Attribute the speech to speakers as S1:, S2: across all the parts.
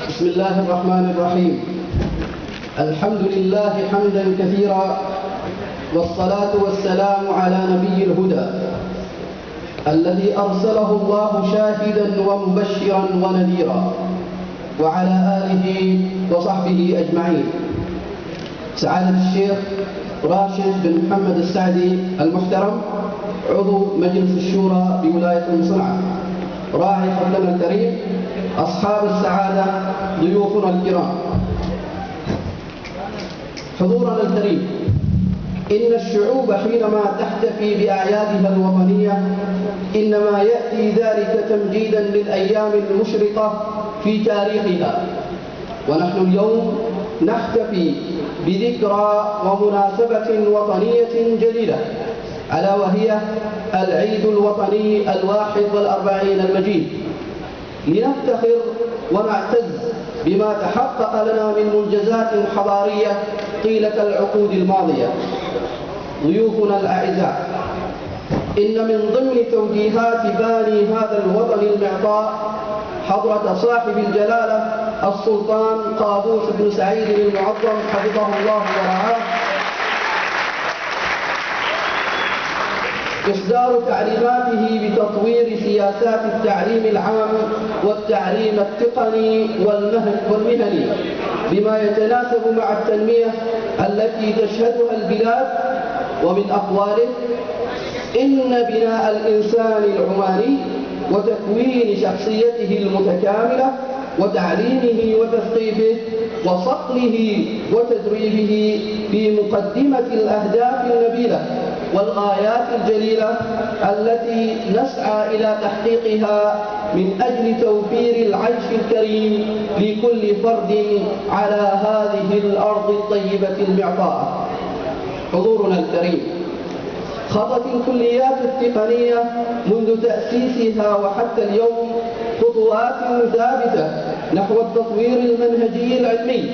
S1: بسم الله الرحمن الرحيم. الحمد لله حمدا كثيرا، والصلاة والسلام على نبي الهدى الذي أرسله الله شاهدا ومبشرا ونذيرا، وعلى آله وصحبه أجمعين. سعادة الشيخ راشد بن محمد السعدي المحترم، عضو مجلس الشورى بولاية صنعاء، راعي حفلنا الكريم، أصحاب السعادة، ضيوفنا الكرام، حضورنا الكريم، إن الشعوب حينما تحتفي بأعيادها الوطنية إنما يأتي ذلك تمجيدا للأيام المشرقة في تاريخها، ونحن اليوم نحتفي بذكرى ومناسبة وطنية جليلة، ألا وهي العيد الوطني 41 المجيد، لنفتخر ونعتز بما تحقق لنا من منجزات حضارية طيلة العقود الماضية. ضيوفنا الأعزاء، إن من ضمن توجيهات باني هذا الوطن المعطاء حضرة صاحب الجلالة السلطان قابوس بن سعيد المعظم حفظه الله ورعاه إصدار تعليماته بتطوير سياسات التعليم العام والتعليم التقني والمهني بما يتناسب مع التنمية التي تشهدها البلاد. ومن أقواله: إن بناء الإنسان العماني وتكوين شخصيته المتكاملة وتعليمه وتثقيفه وصقله وتدريبه في مقدمة الأهداف النبيلة والغايات الجليلة التي نسعى إلى تحقيقها من أجل توفير العيش الكريم لكل فرد على هذه الأرض الطيبة المعطاءة. حضورنا الكريم، خطت الكليات التقنية منذ تأسيسها وحتى اليوم خطوات ثابتة نحو التطوير المنهجي العلمي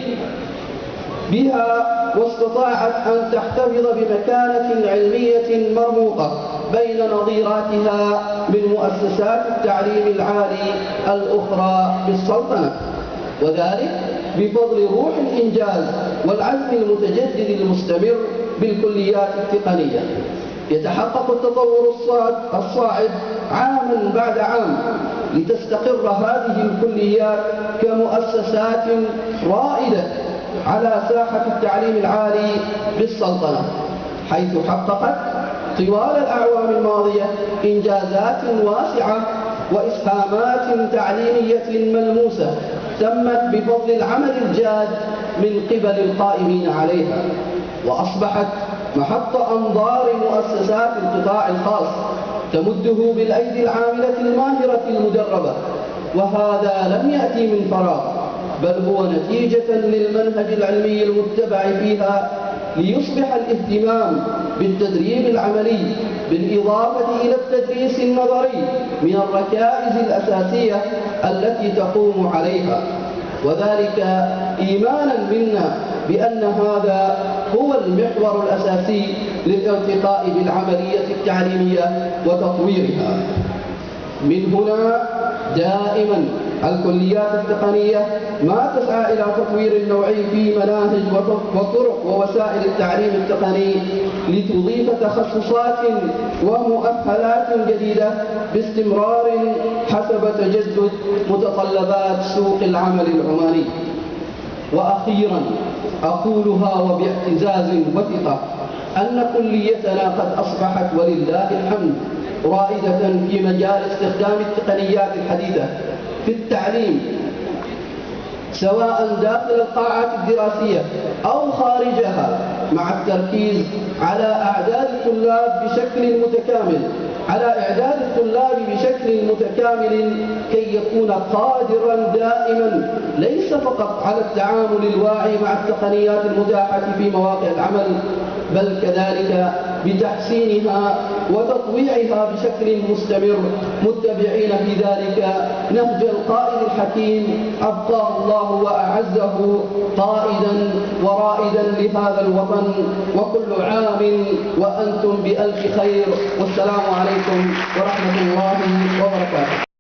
S1: بها، واستطاعت أن تحتفظ بمكانة علمية مرموقة بين نظيراتها من مؤسسات التعليم العالي الأخرى بالسلطنة، وذلك بفضل روح الإنجاز والعزم المتجدد المستمر بالكليات التقنية. يتحقق التطور الصاعد عاما بعد عام لتستقر هذه الكليات كمؤسسات رائدة على ساحة التعليم العالي بالسلطنة، حيث حققت طوال الأعوام الماضية إنجازات واسعة وإسهامات تعليمية ملموسة تمت بفضل العمل الجاد من قبل القائمين عليها، وأصبحت محط أنظار مؤسسات القطاع الخاص تمده بالأيدي العاملة الماهرة المدربة. وهذا لم يأتي من فراغ، بل هو نتيجة للمنهج العلمي المتبع فيها، ليصبح الاهتمام بالتدريب العملي بالإضافة إلى التدريس النظري من الركائز الأساسية التي تقوم عليها، وذلك إيمانا منا بأن هذا هو المحور الأساسي للارتقاء بالعملية التعليمية وتطويرها. من هنا دائما الكليات التقنية ما تسعى إلى تطوير النوعي في مناهج وطرق ووسائل التعليم التقني لتضيف تخصصات ومؤهلات جديدة باستمرار حسب تجدد متطلبات سوق العمل العماني. وأخيرا أقولها وباعتزاز وثقة أن كليتنا قد أصبحت ولله الحمد رائدة في مجال استخدام التقنيات الحديثة في التعليم، سواء داخل القاعات الدراسية أو خارجها، مع التركيز على إعداد الطلاب بشكل متكامل كي يكون قادرا دائما ليس فقط على التعامل الواعي مع التقنيات المتاحة في مواقع العمل، بل كذلك بتحسينها وتطويعها بشكل مستمر، متبعين في ذلك نهج القائد الحكيم أبقاه الله وأعزه قائدا ورائدا لهذا الوطن. وكل عام وأنتم بألف خير، والسلام عليكم ورحمة الله وبركاته.